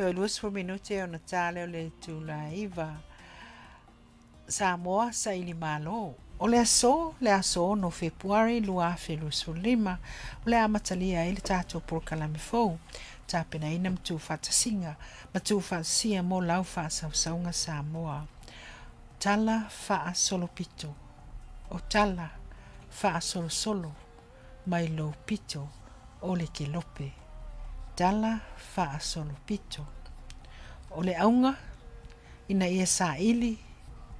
to e luas for minuti o na tale o le tulaiva Samoa sa ili malo. O le aso no Februari lua felu sulima o le amatalia ili tato por kalame fou. Tapena ina mtu fatasinga, mtu fatasia mo lau saunga Samoa. Tala faa solo pito. O tala faa solo mai lo pito o le kelope. Tala faa solo pito. O le aunga ina ia sa ili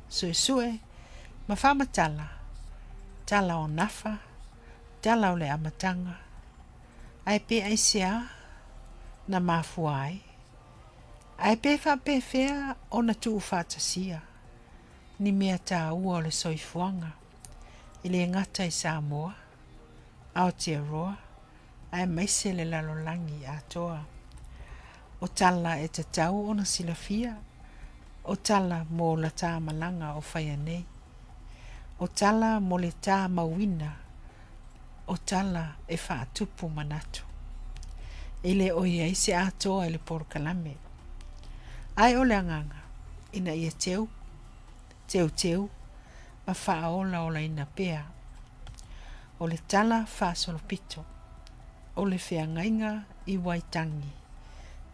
sue mafama tala o nafa, tala o le amatanga. Ai pe ai sia na mafuai. Ai pe fa pe fea o na tu fatasia. Ni mea tā ua o le soifuanga. I le ngata i Samoa. Aotearoa. Ai maise le lalolangi atoa. O tala e te tau o na silafia. O tala mo la tā malanga o whaianei. O tala mo le tā mawina. O tala e whaatupu manatu. Ele o ia ise atoa ele porokalame. Ai o le anganga. Ina ia teu. Teu. Ma whaola o la ina pea. O le tala whasolopito. O le whiangainga i Waitangi.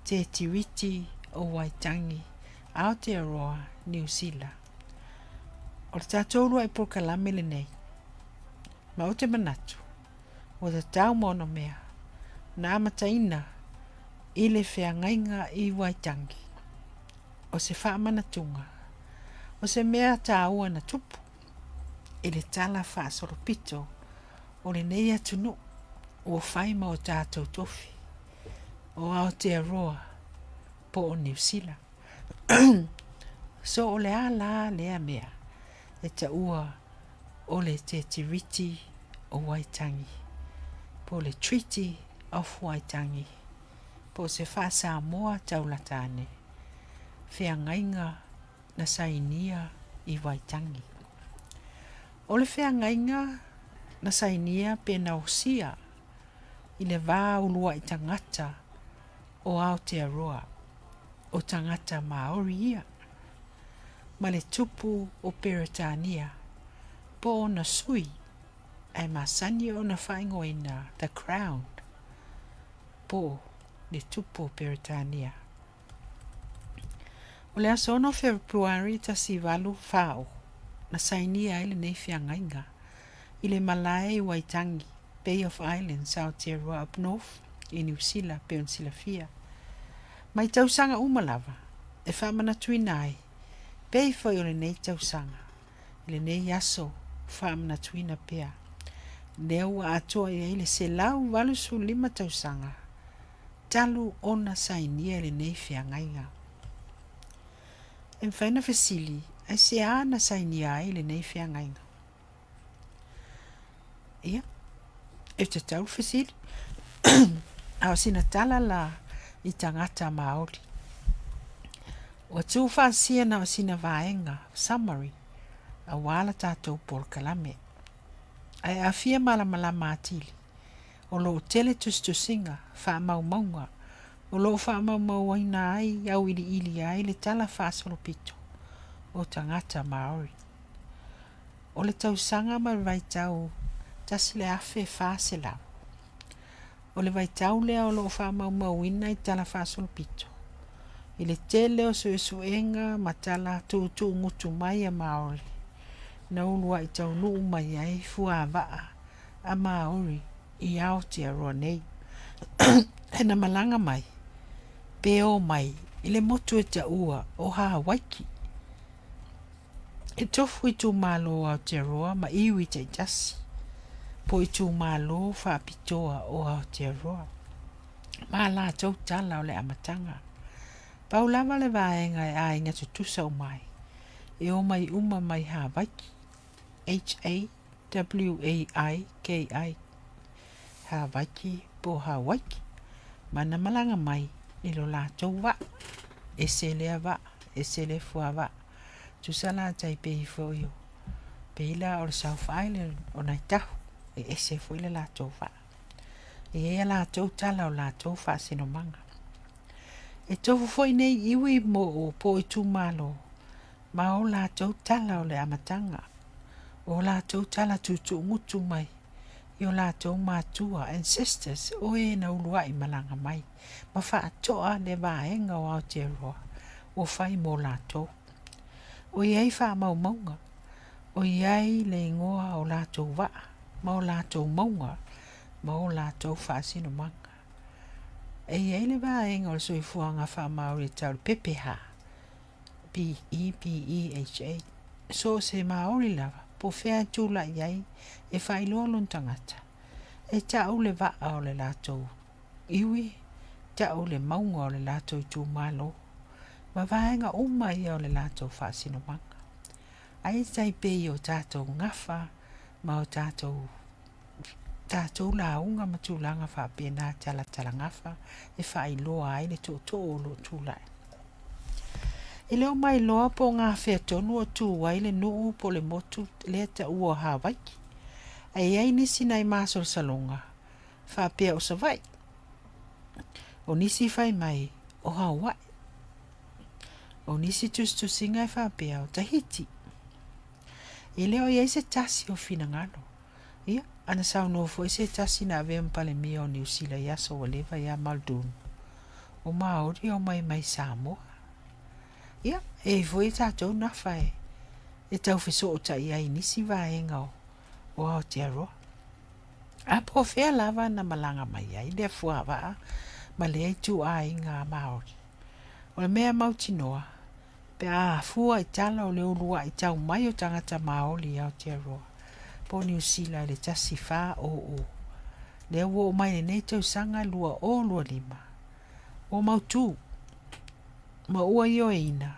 Te tiriti o Waitangi. Aotearoa, New Zealand. O le tātourua e porokalame le nei. Ma o te manatu. O te tau mono mea. Na amataina i le whiangainga i Waitangi. O se whaamanatunga. O se mea tāua na tupu. I le tala whaasoropito. O le nei atunu. O whaima o tātou tofi. O Aotearoa. Po o New Zealand. So o le ala lea mea. E ta ua o le te tiriti o Waitangi. Po le Treaty of Waitangi. Po se wha Samoa taulatane. Whiangainga na sainia i Waitangi. O le whiangainga na sainia pe na osia. I le vā ulua i tangata o Aotearoa. O tangata Maori ia. Ma le tupu o Peretania. Po o na sui. Ai masani o na whaingoina The Crown. Po le tupu o Peretania. O le asono Februari ta si walu whao. Na sainia ele nei whiangainga. I le Malai Waitangi. Bay of Islands Aotearoa up north. I New Zealand pe on silafia. Mai tausanga umalava. E whamanatuina ai. Pei foi o le nei tausanga. Le nei aso whamanatuina pea. Leo atoa ia ile se lau walusu 5 tausanga. Talu ona sainia le nei whiangainga. En whaina fesili, ai se ana sainia ile nei whiangainga. Ia. E te tau fesili. Awa sina tala la i tangata Maori. O tu whasia na sina vaenga, summary, a wala tātou porokalame. Ai a fia malama atili. O lo tele tustusinga, wha maunga. O lo wha mau aina ai, au ili ai, le tala whasolopito. O tangata Maori. O le tausanga ma vaitau, tasile afe whaselau. O le vaitau lea o lo wha mau ina i tala whasolopito. I le tele o suenga matala tu ngutu mai a Maori. Na ulua i tau nuu mai ai fua waa a Maori i Aotearoa nei. E na malanga mai. Peo mai. I le motu e ta ua o Hawaiki. E tofu i tu malo o Aotearoa ma iwi te jasi. Po i tu malo whaapitoa o Aotearoa. Ma la tau tala o le amatanga. Paulava le vaenga e a inga tutusa o mai. E o mai uma mai Hawaiki. Hawaiki. Hawaiki po Hawaiki. Mana malanga mai. Ilo la tau wa. E se lea wa. E se le fua wa. Tusala tai pei foio. Peila o le South Island o nai tahu. E se fuile la tau wa. E ea la tau tala o la tau fa sinomanga. E tofu foi nei iwi mo o po i tu malo. Ma o la tau tala o le amatanga. O la tau tala tutu ngutu mai. I o la tau mātua ancestors o e na ulua i malanga mai. Ma wha atoa le vaenga o Aotearoa. O fai mo la tau. O iei wha mau maunga. O iei le ingoa o la tau waa. Ma o la tau maunga. Ma o la tau wha sino manga. E iei le vaenga o le soifuanga wha maori tau le pepeha. P-E-P-E-H-A. So se maori lava. Po fea tūla iei. E wha iloa lon tangata. E tau le waa o le la tau iwi. Tau le maunga o le la tau tū malo. Ma vaenga uma ia o le la tau wha sino manga. Ai tai pe o tātou ngafa. Ma o tātou la unga matulanga wha pēnā tala ngafa. E wha iloa ai le tō tō lo tūlai. E leo mai loa po ngā whea tonu o tū wai le nuu po le motu le ta ua Hawaii. Ai ai nisi nai māsol salonga. Wha pēa o savai. O nisi whai mai o Hawaii. O nisi tusinga e wha pēa o Tahiti. E leo iei se tasi o fina ngalo. Ia, ana sau no fo se tasi na ave mpale mi o New Zealand ya so waleva ya Maldun. O Maori o mai Samoa. Ia, e foi tātou na whae. E tau whiso o tai ai nisi vaenga o Aotearoa. A po whea lava na malanga mai ai, lea fuawa ma lea i tu a inga Maori. O le mea mautinoa, pe a fua i tala o le urua i tau mai o tangata Maori i Aotearoa. Po New Zealand le tasi wha o. Lea ua o mai le nei tau sanga lua o lua lima. O mautu. Ma ua io e ina,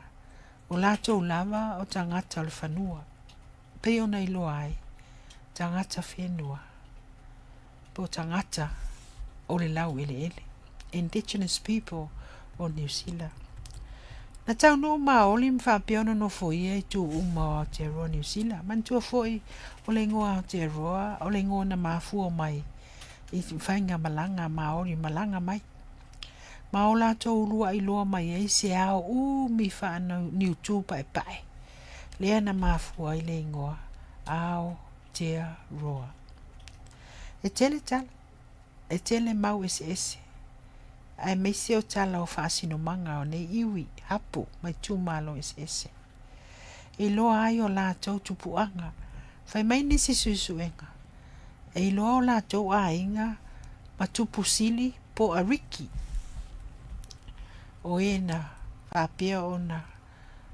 o lato lava o tangata o le whanua, peo nei loa ai, tangata whenua, po tangata o le lau ele, Indigenous people o New Zealand. Na tau no maoli mwhapiono no foia i tu uma o Aotearoa New Zealand, man tua foi o le ingoa Aotearoa, o le ingoa na mafua mai, i whainga malanga maori malanga mai. Ma o lato ulua i loa mai e se ao mi whaana niu tū pae. Lea na mafua i le ingoa. Aotearoa. E tele tala. E tele mau ese. Ai meise o tala o whaasino manga o nei iwi hapu mai tū malo ese. E loa ai o lato tupuanga. Whai mai nisi suisuenga. E loa o lato a inga ma tupusili po a riki. O ena, whapea o na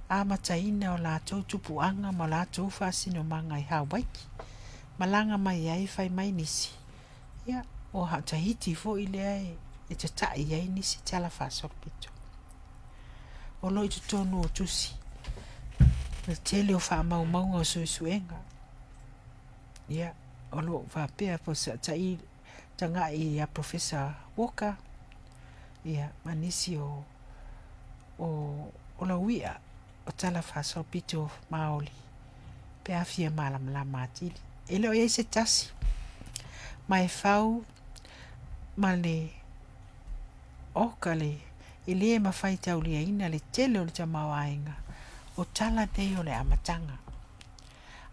amataina o la tau tupuanga ma la tau whasino manga i Hawaii. Malanga mai ai whai mai nisi. Ia, o Tahiti fo i lea e te tai ai nisi tala whasopito. O lo i tu tonu o tusi. Na tele o wha maunga o suisuenga. Ia, o lo whapea po sa tai tanga i a Professor Walker. Ia, manisi o la wia o tala whaso pito maoli pe afia malam la matili e leo e se tasi mai fau ma le okale e le ma fai taulia ina le tele o le tamawainga o tala nei o le amatanga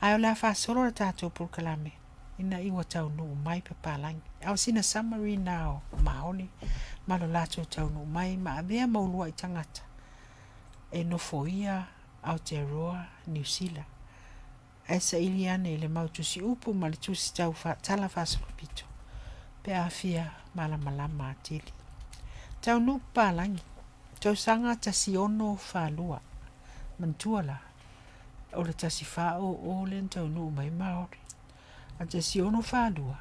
ai o la whasoro le tato pulkalame ina iwa tau nu mai papalangi au sina summary now maoli malo lato tau nu mai ma avea maulua i tangata e no foia Aotearoa New Zealand. Esa iliane le mautusi upu ma le tusi tau tala whasolopito. Pe afia malama atili. Tau nu palangi. Tau sanga tasi ono whalua. Mantuala. O le tasi whao o le tau nu mai Maori. A tasi ono whalua.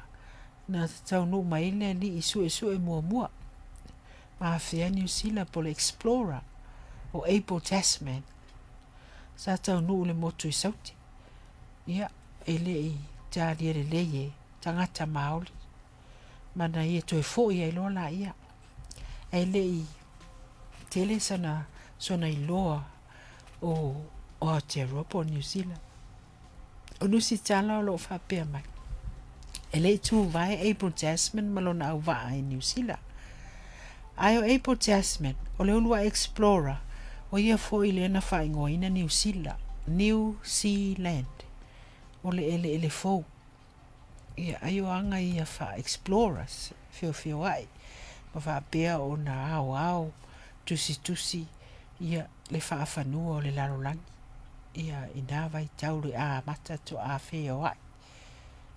Na tau nu mai le li isu e mua. Ma afia New Zealand po le explorer. O Abel Tasman. Sa tau nu le motu i sauti. Ia, e le i tālia le leie, tangata Maori. Mana ia toi fo ia i loa la ia. E le i tele sona i loa o Aotearoa po New Zealand. O nusi tala o lo whapea mai. E le i tu vai Abel Tasman malona au waa i New Zealand. Ai o April Jasmine, o le ulua Explorer, o ia fo i le na whaingoina New Zealand. New Zealand. O le ele fo. Ia ai o anga ia wha Explorers, fio ai. Ma wha pea o na au, tusi, ia le wha whanua o le larolangi. Ia ina vai taure a mata to a feo ai.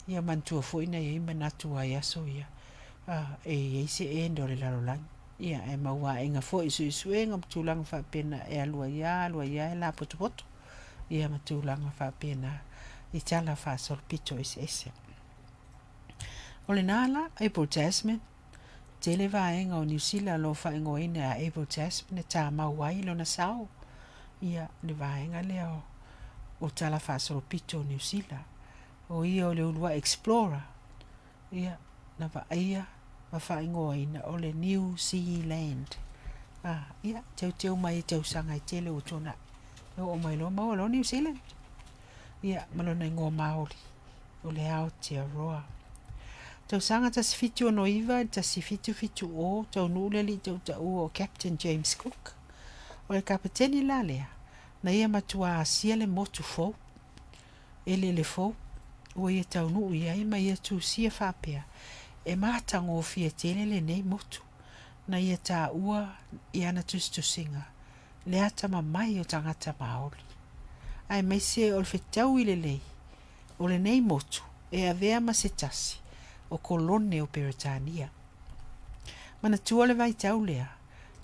Ia mantua fo ina ia manatu ai aso ia. E se endo le larolangi. Ia e maua e ngā fo isu e ngā matulanga wha pena e alua ia e la poto. Ia matulanga wha pena i tala wha sorpito ese. O le nala, April Jasmine, te le vaenga o New Zealand lo whaingoina a April Jasmine e tā mauai lo na sao. Ia le vaenga leo o tala wha sorpito New Zealand. O ia o le ulua Explorer. Ia na vaia ma whaingoina o le New Zealand. Ia tau mai tau sanga i tele o tona. O mai lo mau lo New Zealand. Ia malona ingoa Māori. O le Aotearoa. Tau sanga tasi fitu o noiva, tasi fitu o, tau nule li tau o Captain James Cook. O le kapiteni la lea, na ia matua asia le motu fau, ele le fau, o ia tau nuu ia ima ia tu sia whapea, e mātango o fia tele le nei motu, na ia tā ua i ana tusinga, le ata mai o tangata Māori. Ai mai se o le whetau i le lei, o le nei motu, e a vea ma se tasi, o kolone o Peritania. Mana tua le vai tau lea,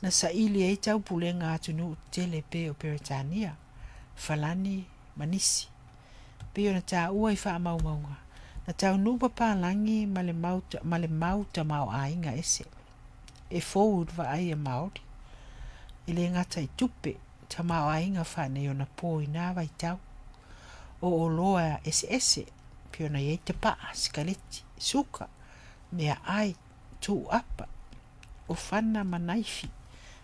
na sa ili e tau pulenga atunu tele pe o Peritania, falani manisi. Pe o na tā ua i wha maunga, na tau nupa pālangi ma le mauta mau ainga ese. E fōud wa ai a Māori. E le ngata i tupe, ta mau ainga whane o na pō i nā vai tau. O loa ese, pe o na iei te paa, skaleti, suka, mea ai, tu apa, o whana manaifi,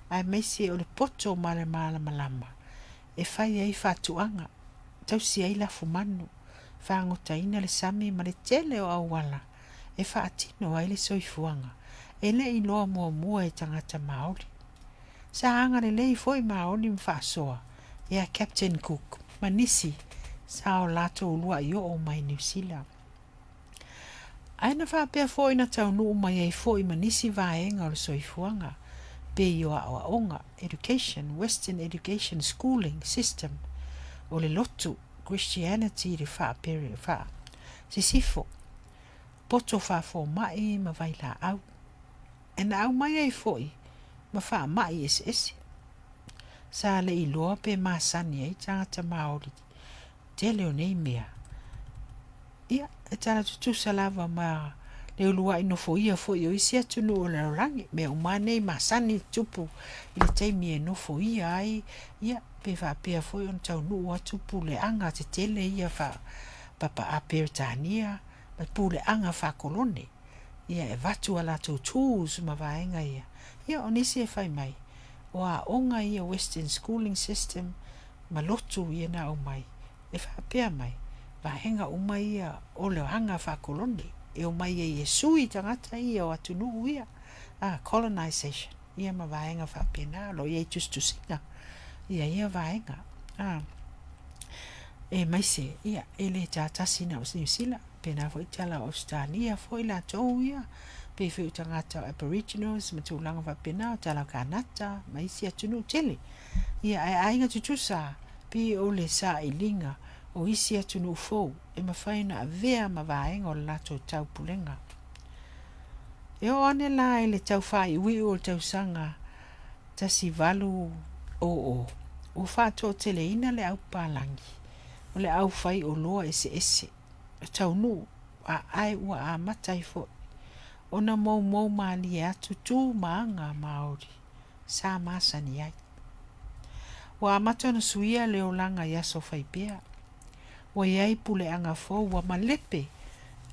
ai meisi o le poto ma le malama, e whai ai whatuanga, tau si ai la fumanu, whaangotaina le sami ma le tele o awala, e whaatino ai le soifuanga, e le i loa mua e tangata Māori. Sa anga le lei foi Māori mwhaasoa, e a Captain Cook, manisi, sa o lato ulua i o mai New Zealand. Aina whapea fo ina tau nuu mai ei fo i manisi vaenga o le soifuanga, pe i o onga, education, Western education schooling system, o le lotu, Christianity le whapere wha. Sifo, poto wha mai ma vai la au. E na au mai ei fo i, ma wha mai ese. Sa le i loa pe masani ei tangata Māori, te leo nei mea. Ia, e tala tutusa lava ma le ulua ino fo ia fo i o isi atunu o le rangi, me umane masani tupu i le teimi e no fo ia ai, ia, pe whapea fo i on tau nuu atupu le anga te tele ia wha papa a Peritania, ma pu le anga wha kolone, ia e vatu ala tau tools ma vaenga ia, ia onisi e whai mai, o a onga ia Western schooling system, ma lotu ia na o mai, e whapea mai, vahenga uma ia o leo hanga whakolone, e o mai e sui tangata ia o atunu ia, colonization, ia ma vahenga whapena, lo ia tustusinga, ia vahenga, e mai se, ia, e le tātasi na o New Zealand, pena fo i tala Australia, fo i la tau ia, pe fo i tangata Aboriginals, ma tūlanga whapena, tala kanata, mai si atunu tele, ia e ainga tutusa, pe o le sa i linga, o isi atu no fou, e mawhaina a vea ma vaenga o lato tau pulenga. E o ane la e le tau whai ui o le tau sanga, tasi valu o whato tele ina le au pālangi, o le au whai o loa ese, tau nu, a ai ua a matai fo, o na mau maali e atu tū maanga Māori, sa masani ai. Wa amata na suia le o langa yaso whai pea, wa iai pule anga fo wa malepe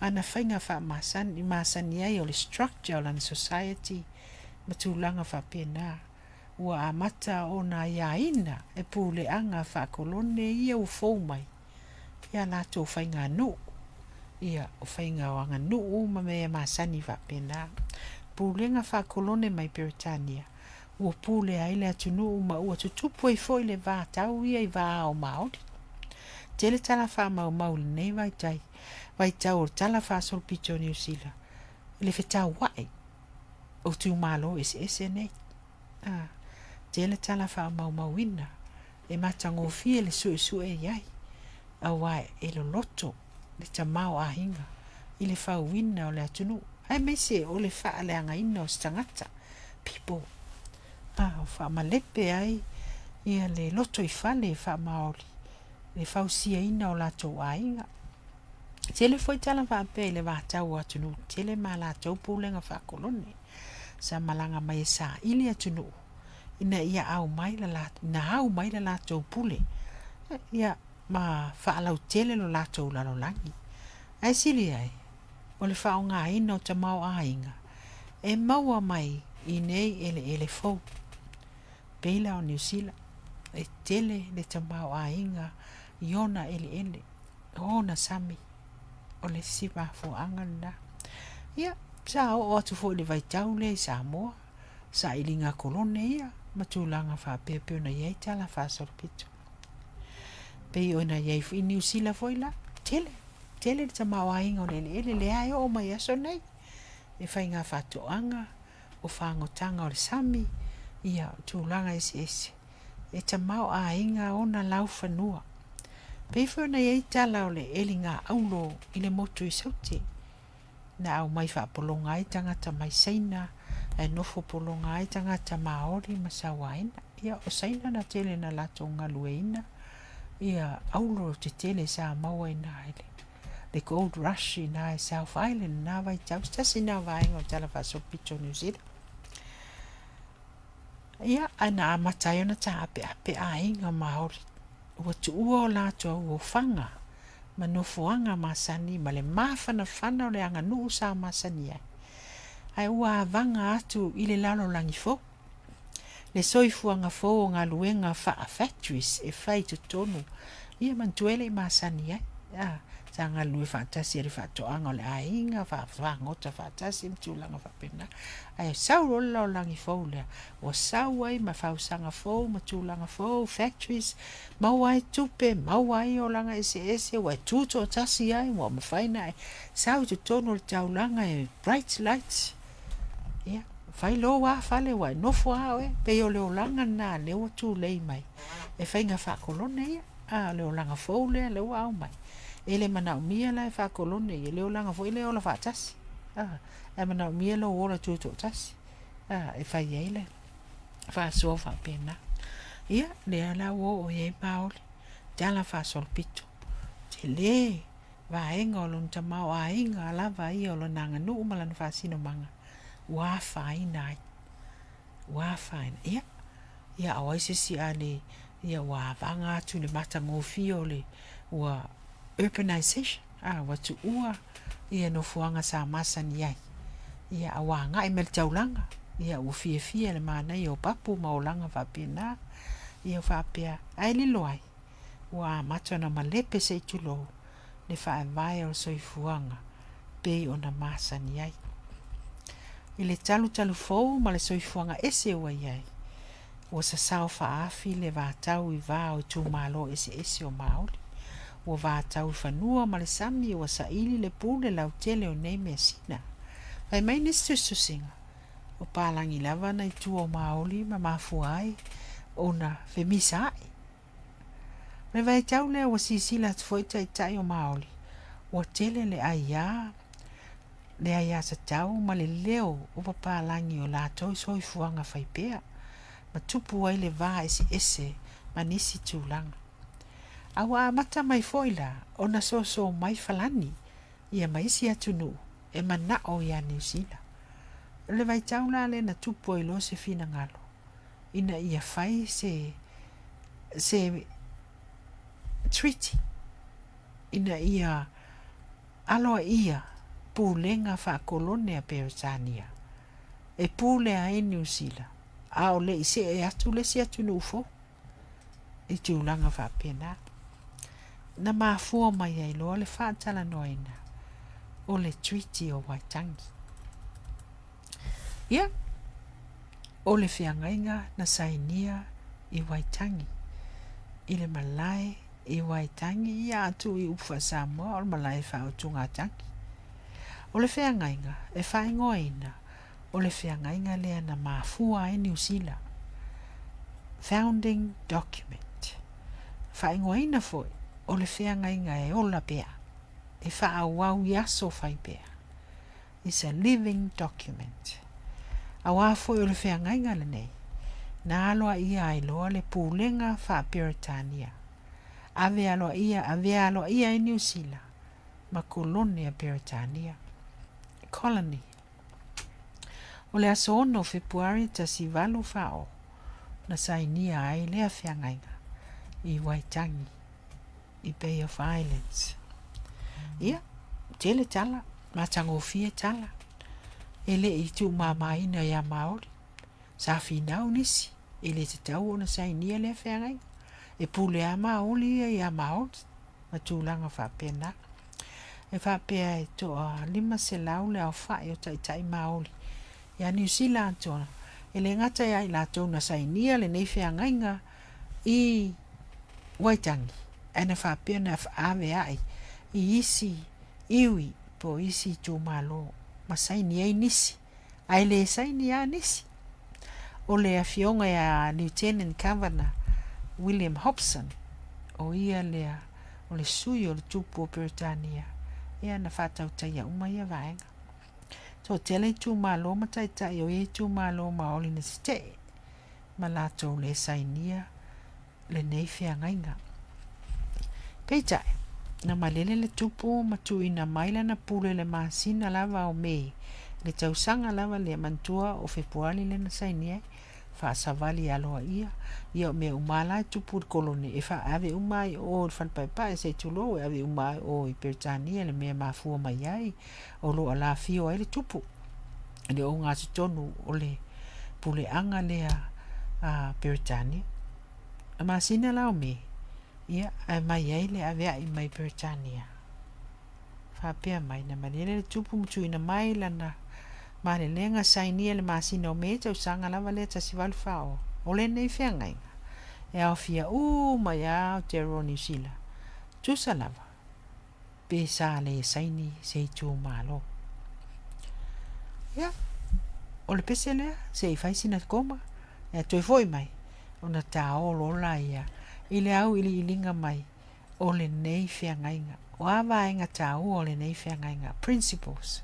ana whainga wha masani ai o le structure o lana society matulanga wha pena wa amata o na iaina e pule anga wha kolone ia u fo mai ia lato whainga nu ia o whainga o anga nu ma mea masani wha pena pulenga whakolone mai Peritania. Ua pule ai le atunu ma ua tutupu i foi le vātau ia i vā o Māori. Tele tala wha mau le nei vai tau o tala wha solpito New Zealand. Le whetau wai o tu malo ese nei. Tele tala wha mau ina e matango fie le su e iai. A wai e lo loto le tamau a hinga i le whau wina o le atunu. Ai meise o le wha le anga ina o stangata. People. O wha malepe ai ia le loto i whale wha Māori. Le whau sia ina o lato a inga. Tele foi tala whape le wātau atunu. Tele ma lato pulenga whakolone. Sa malanga mai sa ili atunu. Ina ia au mai la lato. Ina au mai la lato pule. Ia ma whaalau tele lo lato lalo langi. Ai sili ai. O le whao ngā ina o tamau a inga. E maua mai i nei ele fau. Peila o New Zealand. E tele le tamau a inga. Iona ele. Ona sami. O le siva fuanga na. Ia, sa o atu fo le vaitau le sa moa. Sa ilinga kolone ia. Matulanga wha pepe ona iei tala wha sorpito. Pei ona iei i New Zealand foi la. Tele le tamau a inga o le ai o mai aso nei. E whai ngā whatoanga. O whangotanga o le sami. Ia, tūlanga ese. E tamau a inga ona lau whanua. Peifu na iei tala o le elinga aulo i le motu i sauti. Na au mai wha polonga ai tangata mai seina. E nofo polonga ai tangata Māori masawaina. Ia o seina na tele na lato ngalueina. Ia aulo te tele sa maua ina ele. Le Gold Rush ina e South Island na vai taustasi na vainga o tala whasopito New Zealand. Ia ana amatai ona ta ape a inga Māori. Ua tuua o lato ua whanga. Ma nofoanga masani. Ma le mawhana whana o le anga nuu sa masani ai. Ai ua avanga atu i le lalo langi fo. Le soifuanga fo o ngā luenga wha factories e whai tu tonu. Ia mantuele i masani ai. Sa ngā lue whaatasi ari whaatoanga o le ainga. Whaangota whaatasi mtulanga whapena. Ai sau rola o langi fo lea. Ua sau ai ma whausanga fo. Matulanga fo. Factories. Mawai tupe. Mawai o langa ese. Wai tuto o tasi ai. Ua mawhaina ai. Sau tu tonu le taulanga e bright lights. Ia. Whai lo wa whale wai. Nofo hao e. Pei o leo langa na leo tu lei mai. E whainga whakolone ia. Leo langa fo lea leo au mai. Ele mana umia la fa kolone ye leo langa foi leo la fatas e mana umia lo ora tuto tas e fa yele fa so fa pena ia le ala wo o ye paul tala fa solpito tele va engo lo ntama wa inga la va i o lo nanga nu malan fa sino manga wa fa ina ia o ise si ale ia wa vanga tu le mata ngofio le wa urbanization watu ua ia no fuanga sa masani ai ia awanga i mel taulanga ia u fie le mana i o papu maulanga whapena ia whapea ai li loai ua matona malepe se tulo le whae o soi fuanga pe o na masani ai i le talu fou ma le soi fuanga ese ua iai ua sa sao whaafi le vātau i vā o tu malo ese o Māori ua vātau whanua ma le sami ua sa ili le pule lau tele o nei mea sina. Vai mai nistu susinga. O pālangi lava na i tu o Māori ma mafua ai o na whemisa ai. Me vai tau lea ua sisila tfoita i tai o Māori. Ua tele le aia sa tau ma le leo o pālangi o lātou soi fuanga whaipea. Ma tupu ai le vā ese ma nisi tūlanga. Awa mata mai foila o na so mai falani ia mai si atunu e mana o ia New Zealand. Le vai taula le na tupo i lo se fina ngalo. Ina ia fai se treaty. Ina ia aloa ia pulenga fa kolone a Peritania. E pule a New Zealand. A o le ise e atu le si atunu ufo. I tūlanga fa pena. Na mafua mai ai loa le whaatala noina o le treaty o Waitangi. Ia, o le whiangainga na sainia I Waitangi. I le malai I Waitangi ia atu I ufa Samoa o le malai whao tunga tangi. O le whiangainga e whaingoina o le whiangainga lea na mafua e New Zealand. Founding document. Whaingoina foi o le whiangainga e ola pea. E whaawau yaso whai pea. It's a living document. Awa foi o le whiangainga le nei. Na aloa ia ai loa le pūlenga wha Peritania. Ave aloa ia e New Zealand. Ma kolonia Peritania. Colony. O le aso ono Februari ta si valu whao. Na sainia ai lea whiangainga. I Waitangi. I Bay of Islands. Ia, tele tala. Matango fie tala. Ele I tu mamaina ya Maori. Sa finau nisi. Ele te tau o na sainia lea whiangainga. E pule a maoli ia Maori. Ma tūlanga whapena. E whapea e toa lima se lau le au whae o tai Maoli. Ia New Zealand tona. E le ngata ia I la tona sainia le nei whiangainga I Waitangi. E na whapea na whaave ai. I isi iwi po isi tō malo. Ma sainia I nisi. Ai le sainia nisi. O le afionga ia Lieutenant Governor William Hobson. O ia lea o le sui o le tupu o Peritania. Ia na whatau taia uma ia vaenga. So tele tu malo ma tai o e tu malo ma oli na ste. Ma lato le sainia le nei whiangainga. Peitai, na malele le tupu ma tu ina maila na pule le masina lava o mei. Le tausanga lava le mantua o Februari le na sainia. Fa savali aloa ia. Ia me umala tupu koloni. E fa ave umai o whanpaipai se tulo. Ave umai o I Peritania le mea mafua mai ai. O lo ala fio ai le tupu. Le o ngasi tonu o le pule anga lea Peritania. A masina lao me. Ia ai mai ai le avea I mai Peritania. Fa pia mai na manele le tupu mtu ina mai lana. Ma le lenga sainia le masina o me tau sanga lava le tasivalu whao. O le nei whiangainga. E au fia mai au te ro New Zealand. Tusa lava. Pe sa le saini se tu malo. Ia. O le pese lea se I faisina koma. E toi foi mai. O na ta o lola ia. I le au ili ilinga mai. O le nei whiangainga. O awa inga ta o le nei whiangainga. Principles.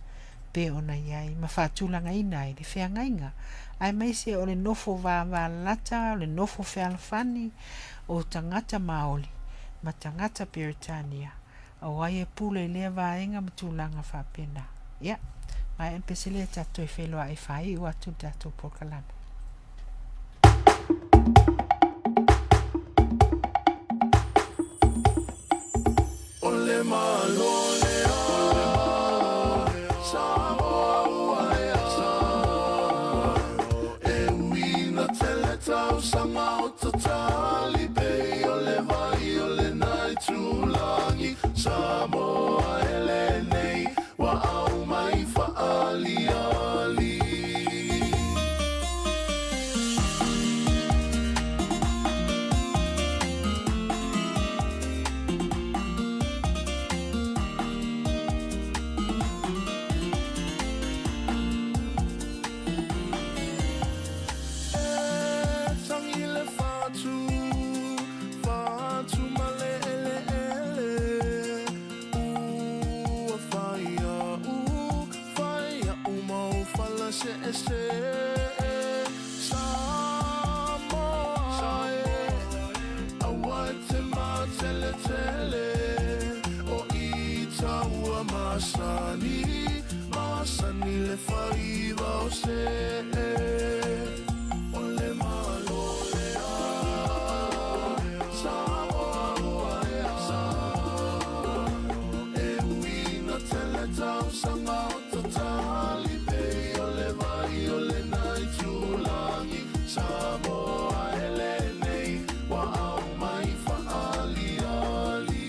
Pe ona iai ma whatulanga ina I le whiangainga. Ai mai se o le nofo wa lata, o le nofo whealfani, o tangata Maoli, ma tangata Peritania. O ai e pule lea vaenga matulanga whapena. Ia, mai empesele tato e wheloa e whai ua tu tato pokalame. Ole malo. Sama o tatali pe o le vai o le nai tulangi Samoa ele nei wa au mai faali ali Masani le fai va o se ole malo le Samoa e uina tele tau sanga o tatali pe ole vai ole nai tulangi Samoa ele nei wa au mai faali ali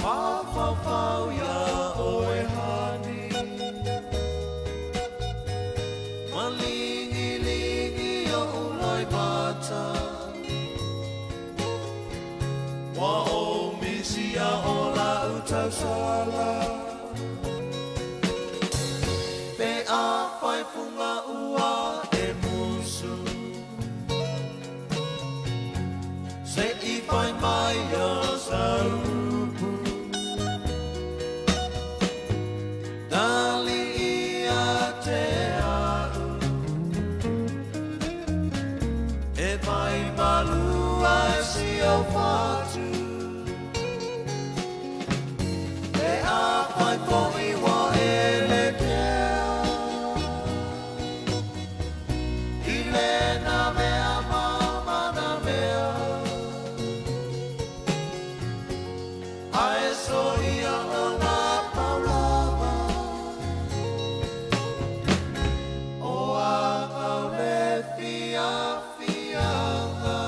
Whawhawhau ia oe hani Malingi lingi o uloi mata Wa o misi a ola utau sala Pe a whai punga ua e musu Se I whai mai a saupu Dali ia te au E mai malua e si o whatu E a whai po'i wa e le kea I le na mea mama na mea Ae so ia o na paulawa O a kau le fia fianga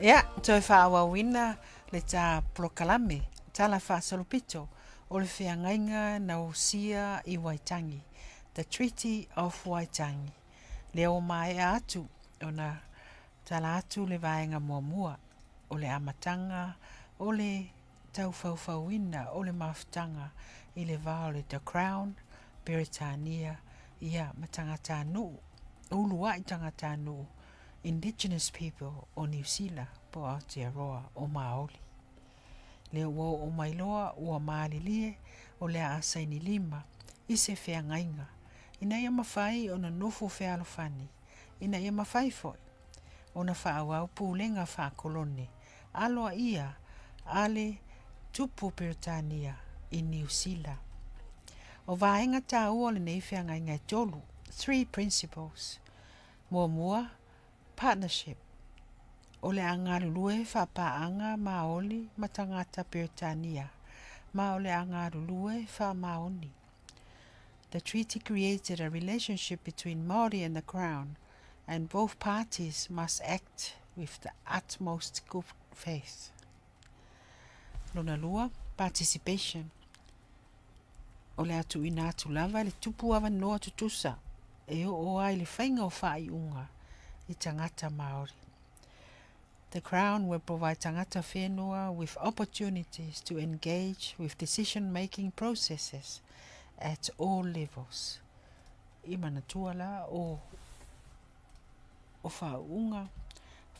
Ia, toi whāwawina le tā prokalame, tala whāsalopito, o le whiangainga na usia I Waitangi, the Treaty of Waitangi. Le o mai atu, o na tala atu le vaenga muamua, o le amatanga, o le tau whauwhauina, o le mafutanga, I le vao le The Crown, Peritania, ia matangata nuu, ulua I tangata nuu, Indigenous people o New Zealand po Aotearoa o Maoli. Le o mailoa ua maalilie o le asaini lima I se whiangainga. Ina ia mawhai o na nofo whialofani. Ina ia mawhai foi. O na whaawau pūlenga whaakolone. Aloa ia ale tupu Peritania I New Zealand. O vaenga tā ua le nei whiangainga tolu. 3 principles. Mua partnership. O le angarulue whapaanga maoli matangata Peritania. Ma o le angarulue wha maoni. The treaty created a relationship between Māori and the Crown, and both parties must act with the utmost good faith. Lona lua, participation. O le atu ina atu lava le tupu awa noa tutusa. E o ai le whainga o whai unga I tangata Māori. The Crown will provide tangata whenua with opportunities to engage with decision-making processes at all levels. I manatua la o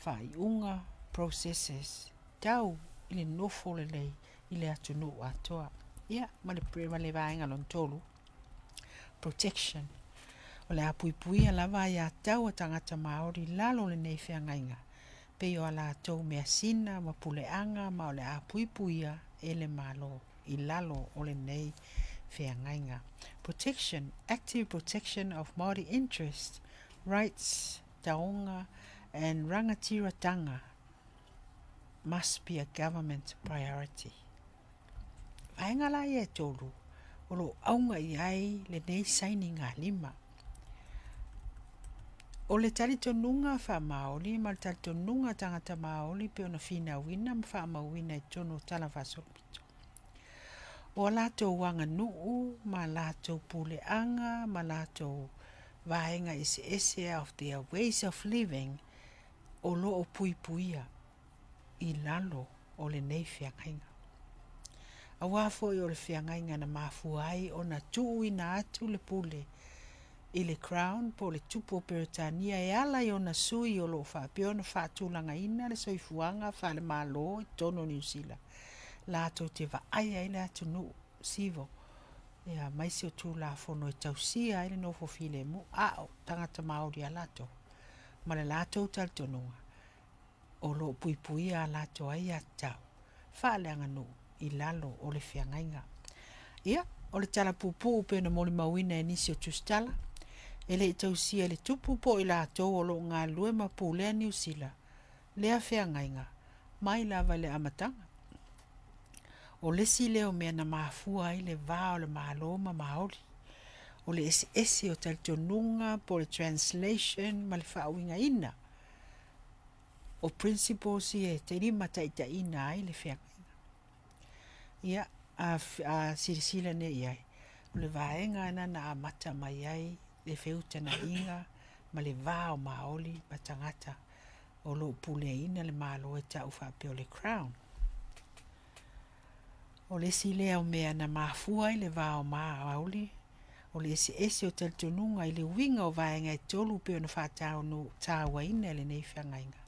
whaiunga processes. Tau I le nofo le lei I le atu no atoa. Ia, ma le vaenga lon tolu. Protection. O le apuipuia lava ia tau a tangata Māori lalo le nei whiangainga. Pe o ala tau mea sina ma puleanga ma o le apuipuia e le malo I lalo o le nei whiangainga. Protection, active protection of Māori interests, rights, taonga and rangatiratanga must be a government priority. Vaenga la ia tolu, o lo aunga I ai le nei saini ngā lima. O le tali tonunga wha Māori, ma le tali tonunga tangata Māori pe ona whina wina ma wha mawina I tono tala whasolpito. O lātou wanga nuu, ma lātou puleanga, ma lātou vaenga ese of their ways of living, o lo o puipuia I lalo o le nei whiangainga. A wafo I o le whiangainga na mafuai o na tuu ina atu le pule I le Crown po le tupu o Peritania e ala I ona sui o lo whapio na whaatulanga ina le soifuanga wha le malo I tono New Zealand. Lātou te wa aia I le atu nu sivo. Ea maisi o tū la whono I tausia I le nofo file mu ao tangata Māori a lātou. Ma le lātou tal tonunga. O lo puipuia a lātou ai a tau. Wha le anga nu I lalo o le whiangainga. Ia, o le tala pupu pe na moli mawina e nisi o tustala. Ele I tausia le tupu po I lātou o lo ngā lue ma pūlea New Zealand. Lea whiangainga. Mai lava le amatanga. O lesi leo mea na mafua ai le vao le malo ma Māori. O le ese o taltonunga po le translation ma le whaawinga ina. O principles I te rima taita ina ai le whiangainga. Ia, a sirisila ne iai. O le vaenga ana na amata mai ai le feuta na inga ma le vao Māori ma tangata. O lo pule ina le malo e tau whapeo le Crown. O le si lea o mea na mafua I le vao Māori. O le ese o taltonunga I le winga o vaenga e tolu peo na whatau no tāua ina le nei whiangainga.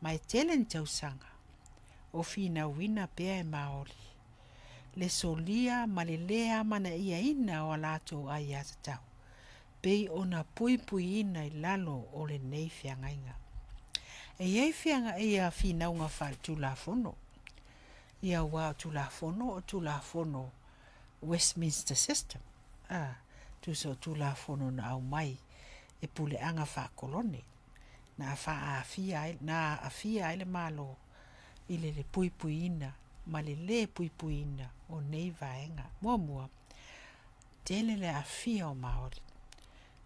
Mai telen tausanga. O fina wina pea e Māori. Le solia ma le lea mana ia ina o alato ai atatau. Pei ona pui ina I lalo o le nei whiangainga. E iei whianga ia fina unga whal tula fono. Ia wā tula fono Westminster system. Tu so tula fono na au mai e pule anga wha kolone. Na wha afia ai le malo I le pui ina ma le pui ina o nei vaenga. Mua tele le afia o Maori.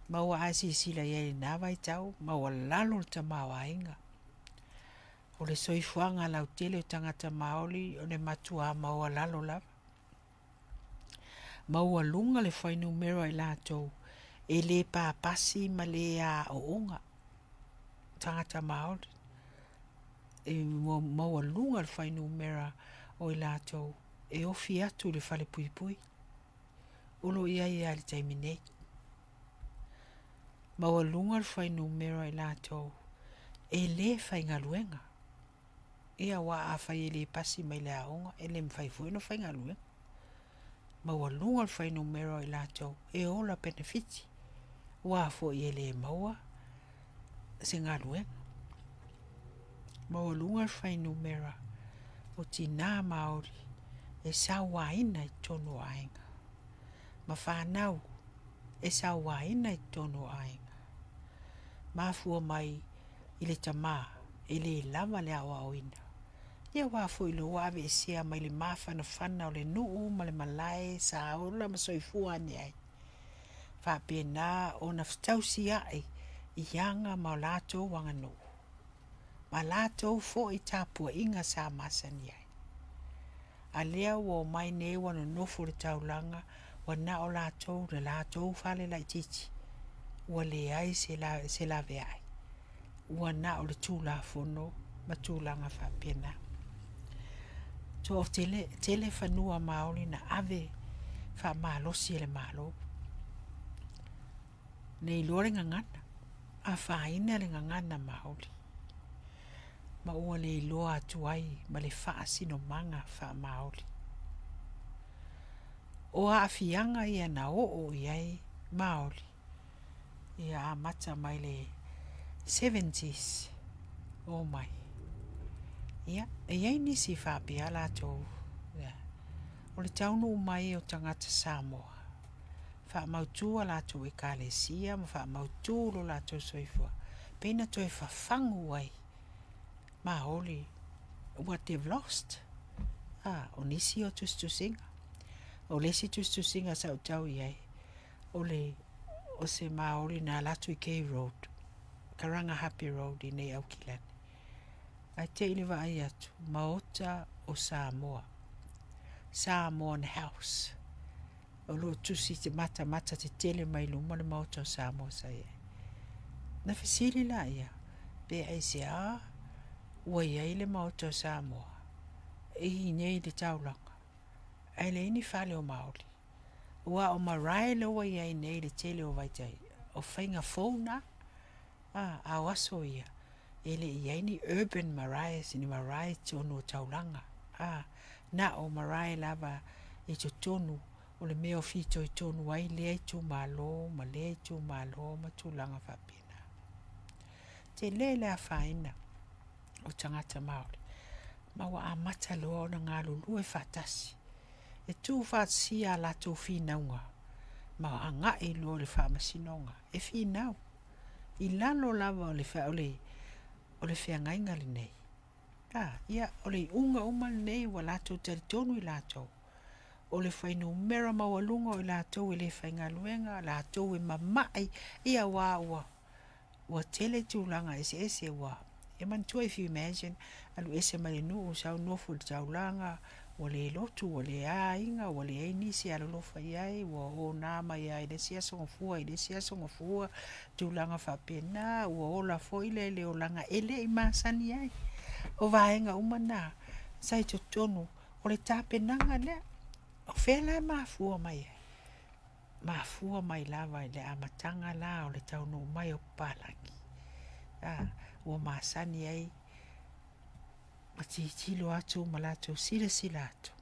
Maua asi sila yei na vai tau, maua lalo le tamawainga. O le soifuanga lau tele o tangata Maori, o le matua maua lalo lava. Maua lunga le whainu mero i lātou, e le pāpasi ma le a o unga, tangata Maori. E maua lunga le whainu mera o i lātou, e ofi atu le whale pui pui. Olo ia ia le taiminei. Maua lunga le whainu mera i lātou, e le whainga luenga. Ia wa a whai e le pasi mai le a unga, e le mwhai fueno whainga luenga. Maua lunga le whainu mera i lātou, e ola benefiti. Wa fo i e le maua, se ngā luenga. Maua lunga le whainu mera, o tina Maori, e sa waina i tono ainga. Ma whanau, e sa waina i tono ainga. Ma fua mai i le tamā, e le lava le awa oina. Ia wafo i lo wawe e sea mai le mawhana whana o le nuu ma le malai sa ola ma soifua ni ai. Whapena o na ftausi ai i yanga ma o lātou wanga nuu. Ma lātou fo i tāpua inga sa masa ni ai. A lea wo mai ne wano nofo le taulanga wa na o lātou le lātou whale lai titi. Wa le ai se la ve ai. Wa na o le tūla fono ma tūlanga whapena. So of tele whanua Māori na ave wha mālosi le mālo. Nei lore ngangana. A whaina le ngangana Māori. Ma ua le loa atuai ma le whaasino manga wha Māori. O a fianga ia na o iai Māori. Ia a mata mai le 70s. O mai. Ia, e iai nisi whapea lātou. O le taunu mai o tangata Samoa. Wha mautua lātou e kālesia, ma wha mautūlo lātou soifua. Pena toi whafangu ai. Māori, what they've lost. O nisi o tustusinga. O lesi tustusinga sa utau iai. O se Māori na latu i Kei Road. Karanga Happy Road i nei Aukilani. Ai te iliwa ai atu, maota o Samoa. Samoan House. O lo tusi te mata te tele mai luma le maota o Samoa sa ia. Na fesili la ia. Pe ai se a, ua iai le maota o Samoa. E hi nei le taulanga. Ai le ini whale o Māori. Ua o marae le ua iai nei le tele o vaitai. O whainga fauna. A waso ia. Ele iai ni urban marae, sini marae tonu o taulanga. Na o marae lava i to tonu, o le meo fito i tonu ai lea i tu malo, ma lea i tu malo, ma tu langa whapena. Te lele a whaina o tangata Māori. Ma wa a mata loa o na ngā lulu e whatasi. E tu whatasi a lato whinaunga. Ma a ngā i loa le whamasinonga. E whinau. I lalo lava o le whaole. O le whiangainga li nei. Ia, o le unga umali nei wa lātou tari tonu i lātou. O le whainu mera mawalunga o i lātou i le whainga luenga, lātou e mamai, ia ua tele tūlanga ese wa. E mantua if you imagine, alu ese marinu o sau nofu le taulanga, o le lotu, o le ainga, o le ainisi alolofa iai, o nama iai, le siasonga fua, tūlanga whapena, o la foile le o langa ele i masani iai. O vaenga umana, sai to tonu, o le tāpenanga lea, o whela mafua mai iai. Mafua mai lava i le amatanga la o le taunu mai o Palangi. O masani iai, matitilo atu malato sila atu.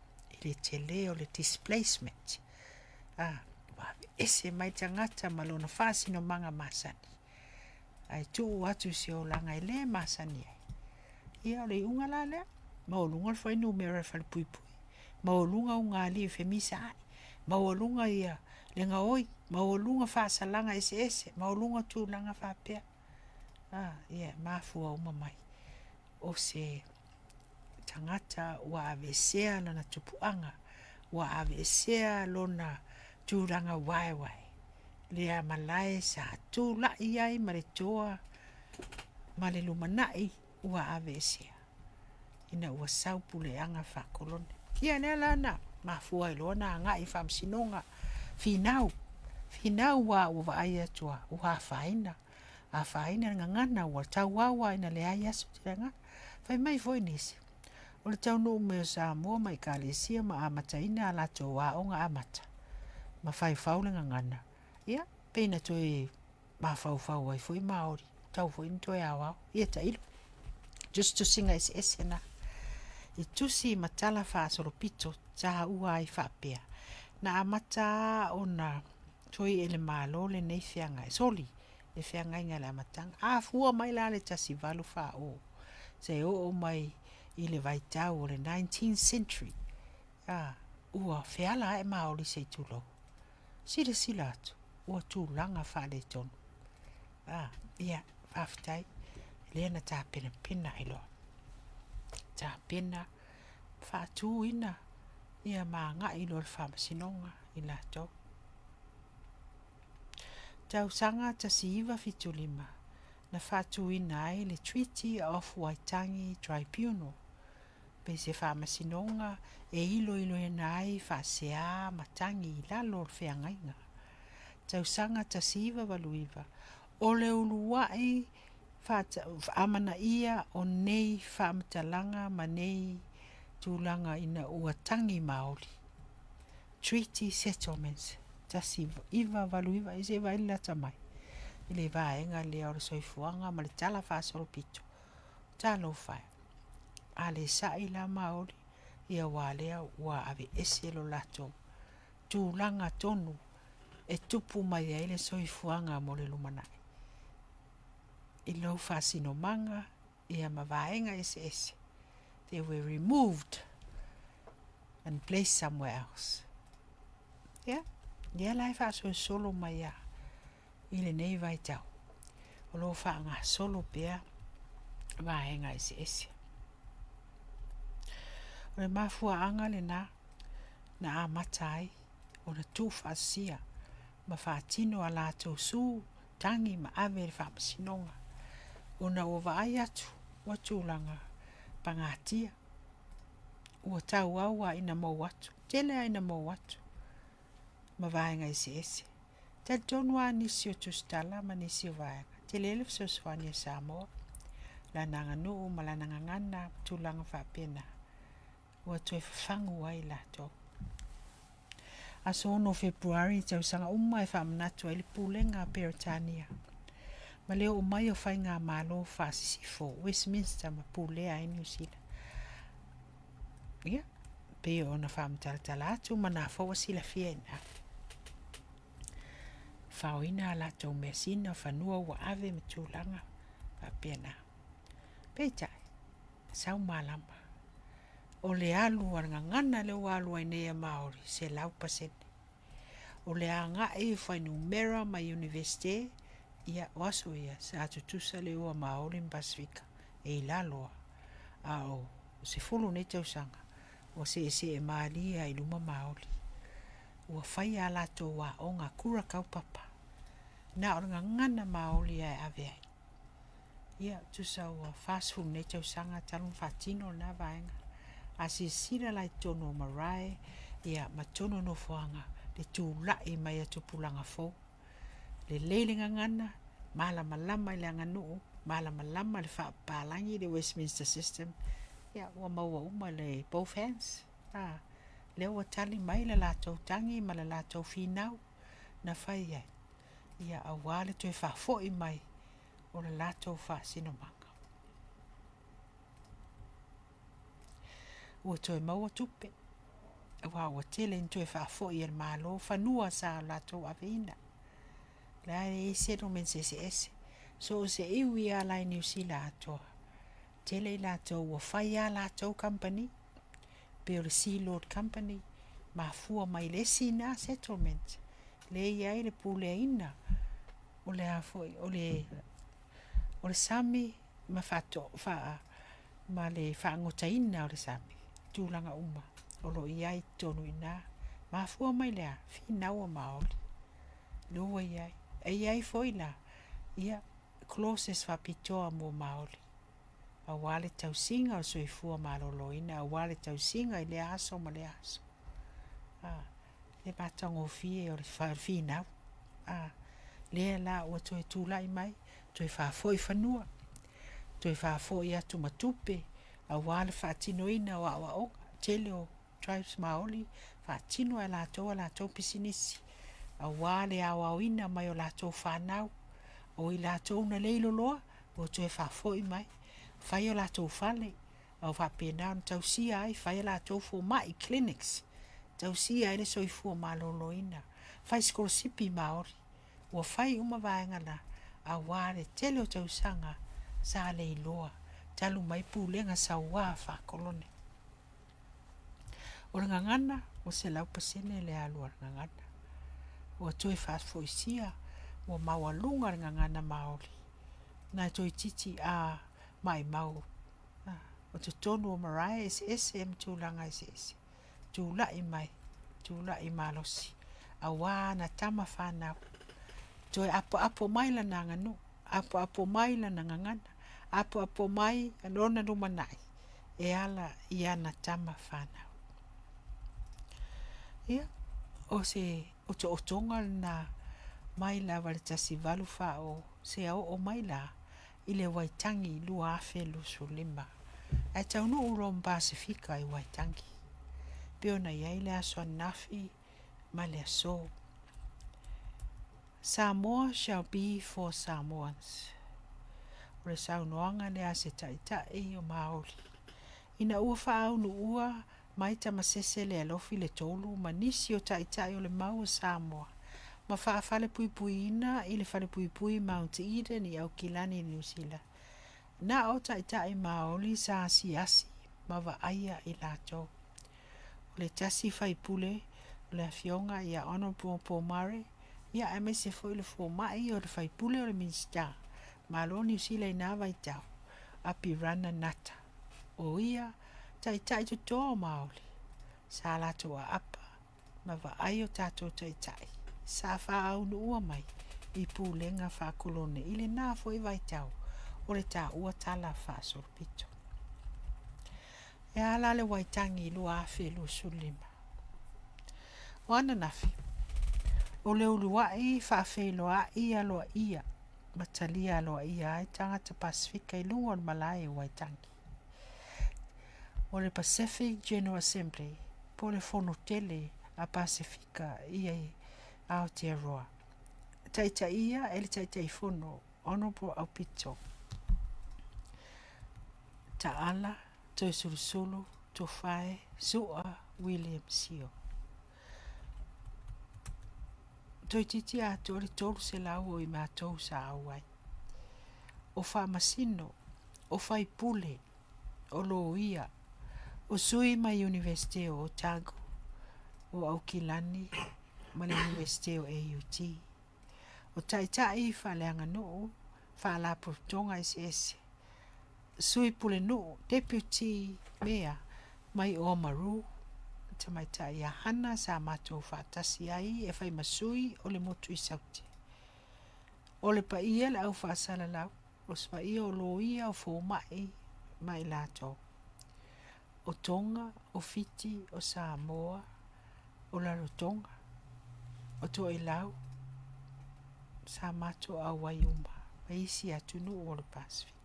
Ile tele o le displacement. Ese mai tangata malona fasi no manga masani. Ai tu atu si o langa ele masani ai. Ia o le unga la lea. Maolunga le whainu mera whale pui pui. Maolunga unga ali e femisa ai. Maolunga ia lenga oi. Maolunga fasa langa ese. Maolunga tu langa whapea. Ia mafua uma mai. O se tangata ua avesea lana tupuanga. Ua avesea lona tūranga wai. Lea malai sa tūla iai ma le toa ma le lumanai ua avesia. Ina ua saupu le anga whakolone. Kia nea lana, mafua ilona ngai whamsinonga. Finau wa ua vaai atua, ua whaina. A whaina ngangana ua tau wawa ina le ai asu tiranga. Whai mai foi nisi. O le tau nuu meo sa mua mai ka le sia ma amata ina ala tō wa o ngā amata. Ma whai whau le ngangana. Ia, peina toi ma whau ai foi Māori. Tau foi ni toi awao. Ia ta ilu. Just to singa ese na. I tusi matala wha soropito taha ua ai whapea. Na amata o na toi ele malo le nei whiangai. Soli, le whiangai ngā le amatanga. A fua mai la le tasi valu wha o. Se o mai i le vaitau o le 19th century. Ua whiala e Māori se tulo. Sila atu. Ua tūlanga wha le tonu. Ia, whawhitai. Lena tā pena ilo. Tā pena whātū ina. Ia mā ngā ilo le whamasinonga i la tau. Tau sanga ta siiva fitulima. Na whātū ina ai le Treaty of Waitangi Tribunal. Pe se whamasinonga e ilo e nai whasea matangi i lalo le whiangainga. Tau sanga ta siiva waluiva. O le uluai amana ia o nei whaamatalanga ma nei tūlanga ina uatangi Māori. Treaty settlements. Tasi iwa waluiva i se waila tamai. I le vaenga lea o le soifuanga ma le tala whasoropito. Talo whai. A le saila Māori ia wālea ua ave ese lo lato. Tūlanga tonu e tupu mai ai le soifuanga mo le lumanai. I lau whasino manga ia mawaenga ese. They were removed and placed somewhere else. Yeah? Ia lai whaso solo mai ia. I le nei vai tau. O lo whaanga solo pia waenga ese. O le mafua anga le na amatai o na tū whasia ma whaatino a lātou sū tangi ma ave le whamasinonga. O na o vaai atu wa tūlanga pangatia. Ua tau aua ina mau atu. Tele ina mau atu. Ma vaenga ese. Te tonua nisi o tustala ma nisi o vaenga. Tele elef soswani e Samoa. La nanga nuu ma la nanga ngana tūlanga whapena. Ua toi whangu ai lato. Aso no February tau sanga umma e whamanatu ai li pulenga Peritania. Ma leo o mai o whai ngā malo whasisifo Westminster ma pulea ai New Zealand. Ia, pe o na whamatalatala atu ma nā whaua sila whiena. Whauina la tau mea sina whanua ua ave me tūlanga whapena. Peitai, sau malama. O le alu ar ngana le alu ai nea Māori se lau pasene. O le anga e whai numera ma universite ia waso ia sa atutusa le ua Māori in Pasifika e ilaloa. O se fulu ne tausanga o se e maalia i luma Māori. Ua whai ala tō wa o ngā kura kaupapa. Na o ngana Māori ai ave ai. Ia tusa ua fast food ne tausanga talun whatino na vaenga. Asi sira lai tono marae, ia matono no fuanga, le tūlai mai atu pulanga fo. Le leilinga ngana, malama le anganu, malama le whaapalangi le Westminster system. Ia ua maua uma le both hands. Le ua tali mai le lātou tangi, ma le lātou whinau, na whai ai. Ia awale toi whaafoi mai, o le lātou whaasinomanga. Ua toi maua tupe. Ua tele in toi whaafoi el malo, whanua sa lātou aveina. La e settlements ese. So se iwi a lai New Zealand atoa. Tele lātou ua whai a lātou company. Pe o le Sea Lord Company. Ma fua mai le sina settlement. Le iai le pule ina. O le afoi, o le sami ma ma le whaangota ina o le sami. Tūlanga uma. O lo iai tonu ina. Mafua mai lea, finau o Maori. Lua iai. Iai foi la, ia closest whapitoa mo Maori. A wale tausinga o soifua maloloina, a wale tausinga I le aso ma le aso. Le matango fie o le finau. Lea la ua toe tūlai mai, toe whafoi whanua. Toe whafoi atu matupe, a wale whaatinoina o awa oka, tele o tribes Maori, whaatino a lātou pisinisi. A wale awa oina mai o lātou whanau, o I lātou na leilo loa, o toe whafoi mai. Whai o lātou whale, au whapena na tausia ai, whai o lātou fo mai clinics. Tausia ai le soifua maloloina. Whai skorosipi Maori. Ua whai uma vaengana a wale tele o tausanga sa leiloa. Talu mai pūlenga sa wā whakolone. O ngangana, o se lau pasene le alua ngangana. O toi whafoisia, o mawalunga ngangana Maori. Nai toi titi a mai mau. O te tonu o marae SSM tūlanga SS. Tūlai mai, tūlai malosi. A wā na tama whanau. Toi apo mai la nganganu, apo mai la ngangana, apo mai anona rumanai. E ala ia na tama whanau. Ia, o se o te otonga na mai la valitasi valu whao, se o mai la, I le Waitangi lua afe lusu lima. Ai taunu uro Pasifika I Waitangi. Pio na iai le aso nafi ma le aso. Samoa shall be for Samoans. Ore saunoanga le ase taitai o Maori. Ina ua whaau nu ua mai tamasese le alofi le tolu ma nisi o taitai o le mau o Samoa. Ma whaafale pui ina I le whale pui Mount Eden I Aukilani New Zealand. Na o taitai Maori sa asi ma wa aia I lato. O le tasi whaipule o le afionga I a Honorable Paul Murray. Ia ame se foi le fo mai o le whaipule o le minsta. Ma lo New Zealand na vai tau. A pirana nata. O ia taitai tu tō Maori. Sa lato a apa. Ma wa ai o tato taitai. Sa whaau nu ua mai. I pūlenga whakolone. I le nā foi vai tau. O le tā ua tala whaasorpito. E ala le Waitangi lua afe lu sulima. Wana nafi. O le uluai whaafeloa aloa ia. Matalia aloa ia ai tangata Pasifika I lunga o Malaya Waitangi. O le Pacific General Assembly. Po le fonotele a Pasifika ia Aotearoa. Taita ia ele taitai fono. Honorable Aupito. Taala, toi sulusulu, tofai, sua, William Sio. Toi titi a tori tolu se lau o I mātou sa awai. O whamasino, o whaipule, o loia, o sui mai Universite o Otago, o Aukilani, ma le Universite o AUT. O taitai whaleanga noo, whala protonga SS. Sui pule noo, Deputy Mayor, mai o Maru, tamaitai a hana sa mātou whaatasi ai e whai masui o le motu I sauti. O le pa ia le au whaasala lau, o spa ia o lo ia o fō mai lātou. O Tonga, o Fiti, o Samoa, o Rarotonga, o to e lau, sa mātou a waiuma, ma isi atunu o le Pasifika.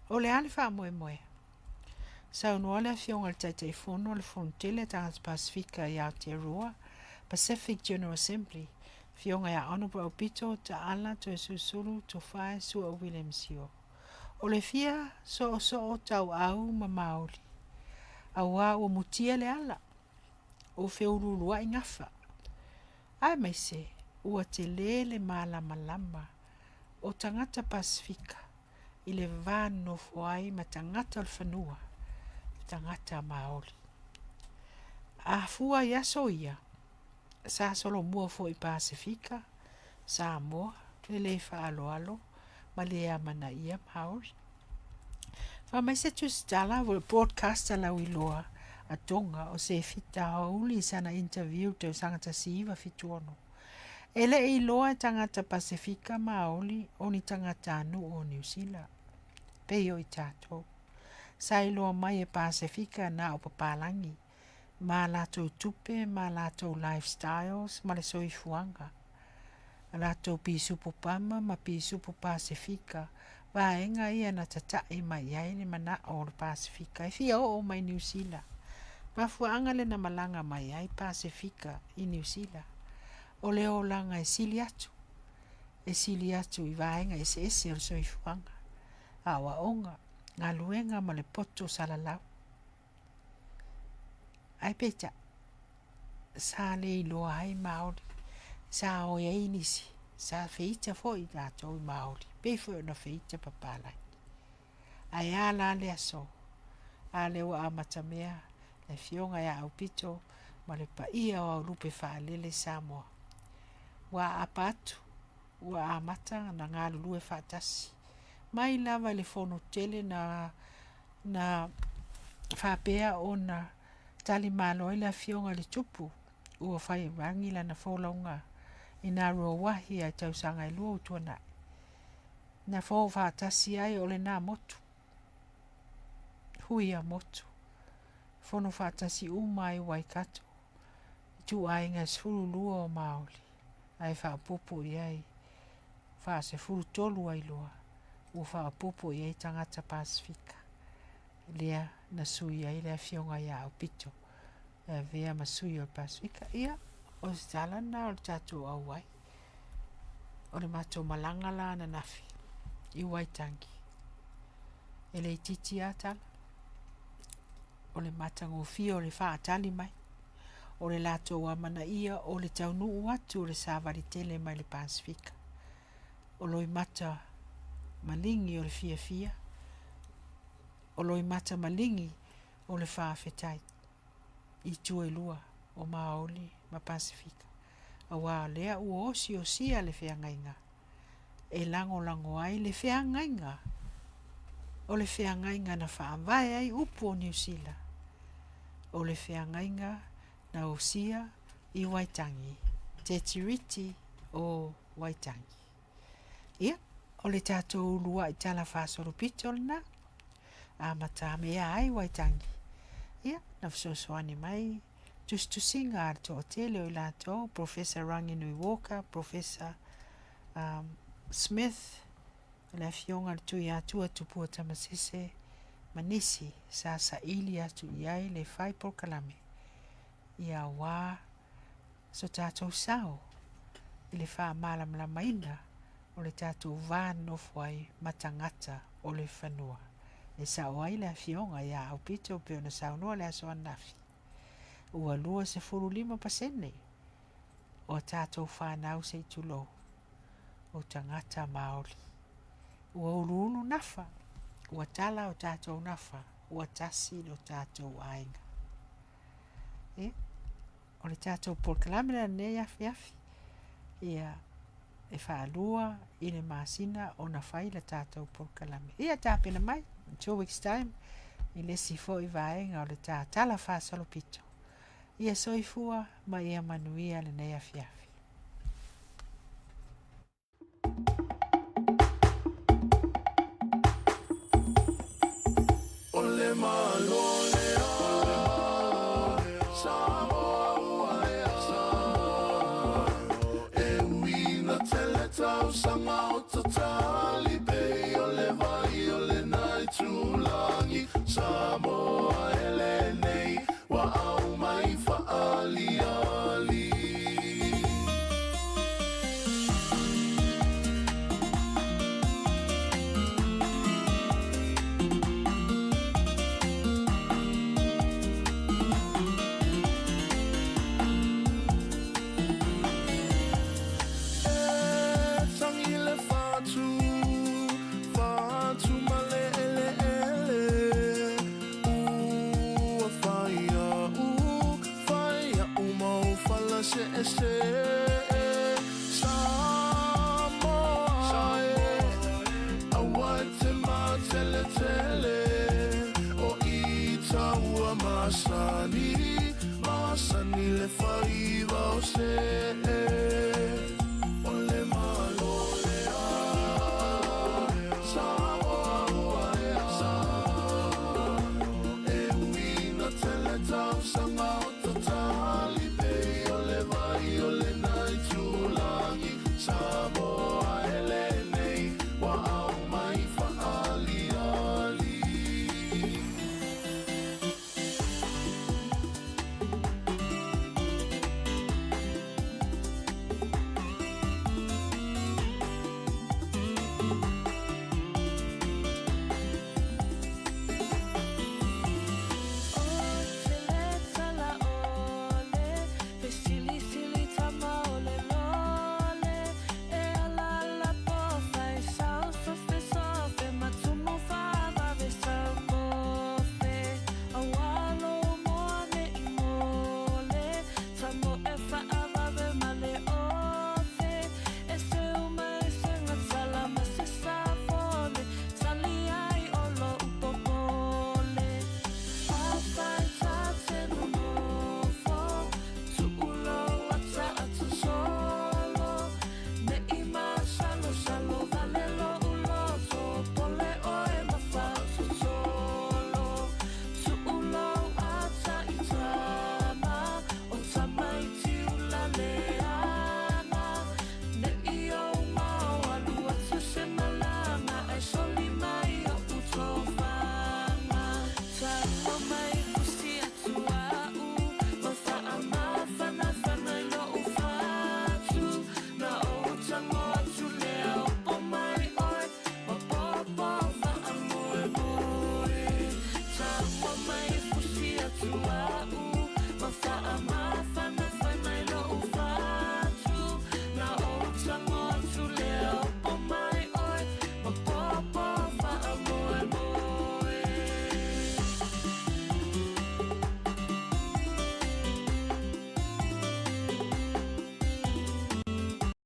O le ale wha moe. Sa unua le fionga le taitai fono le frontele tangata Pasifika I Aotearoa, Pacific General Assembly, fionga ia Honorable Aupito ta ala to susulu to whae sua William Sio. O le fia so tau au ma Maori. Awa o mutia le ala. O feurulua I ngafa. Ai mai se, ua te lele malama o tangata Pasifika. I le vano fuai ma tangata al whanua. Tangata Maori. A fua ia soia. Sa solo mua fo I Pasifika. Sa moa. Le alo. Ma le amana ia Maori. Fa mai se tu stala vo broadcast la wiloa. tonga o se fita hauli sana interview te sangata siva fituono. Ele i loa tangata Pasifika Maoli o ni tangata anu o New Zealand. Peo i tātou. Sai loa mai e Pasifika na o papalangi. Ma lātou tupe, ma lātou lifestyles, ma le soifuanga. Lātou pisupu pama, ma pisupu Pasifika. Vaenga ia na tatai mai ai ni mana o le Pasifika. E fia o mai New Zealand. Mafuanga le na malanga mai ai Pasifika i New Zealand. O leo langa e sili atu. E sili atu i vaenga e se ese o soifuanga. Awa onga, ngā luenga ma le poto salalau. Ai peta, sa le iloa ai Māori. Sa o ia inisi. Sa feita fo i tātou i Māori. Pefo na feita papalai. Ai ala le aso. Ale wa amatamea. Le fionga ya au pito. Ma le pa ia o lupe whaalele Samoa. Wa apatu. Wa amata na ngā lulue whaatasi. Mai lava le fono tele na whapea o na tali malo i la fionga le tupu. Ua whai rangi la na wholaunga. I nā rua wahi ai tausanga i lua utuana. Na whau whaatasi ai o le nā motu. Hui a motu. Fono whaatasi umai Waikato. Tu ai ngā sfuru lua o Māori. Ai whaapopo i ai. Wha se furu tolu ai lua. Ua whaapopo i ai tangata Pasifika. Lea na sui ai lea fionga ia au pito. Vea masui o Pasifika. Ia, o se talana o le tatou au ai. O le mato malanga la na nafi. I Waitangi. E le titi atala. O le matango fia o le whaatali mai. O le lato wa mana ia o le taunu uatu o le savari tele mai le Pasifika. O loi mata malingi o le fia fia. O loi mata malingi o le whaafetai. I tue lua o Māori ma Pasifika. A wā lea ua osi o sia le whiangainga. E lango lango ai le whiangainga. O le whiangainga na whaamvai ai upu o New Zealand. O le whiangainga na o sia i Waitangi. Te tiriti o Waitangi. Ia, o le tātou lua i tala whāsoro pitol na. A mata mea ai Waitangi. Ia, na whasosoani mai. Just to sing ar to tele o lato, Professor Ranginui Walker, Professor Smith, le fionga tu ia tua tupua tamasese, manisi sa ili atu iai le fai por kalame. Ia wā, so tātou sao, i le wha malam la maina, o le tātou vāno fuai matangata o le whanua. E sa oai le fionga ia au pito peo na sao noa le aso anafi. Ua lua se 45% o tātou whanau se tulo o tangata Māori. Ua ulu nafa, ua tala o tātou nafa, ua tasi o tātou ainga. O le tātou polkalamina ne yafi yafi. Ia e whaalua i le masina o na whai le tātou polkalamina. Ia tāpena mai, 2 weeks time, i le sifo i vaenga o le tātala whasalo pito. Ia soifua ma ia manuia le nei afiafi. Ole ma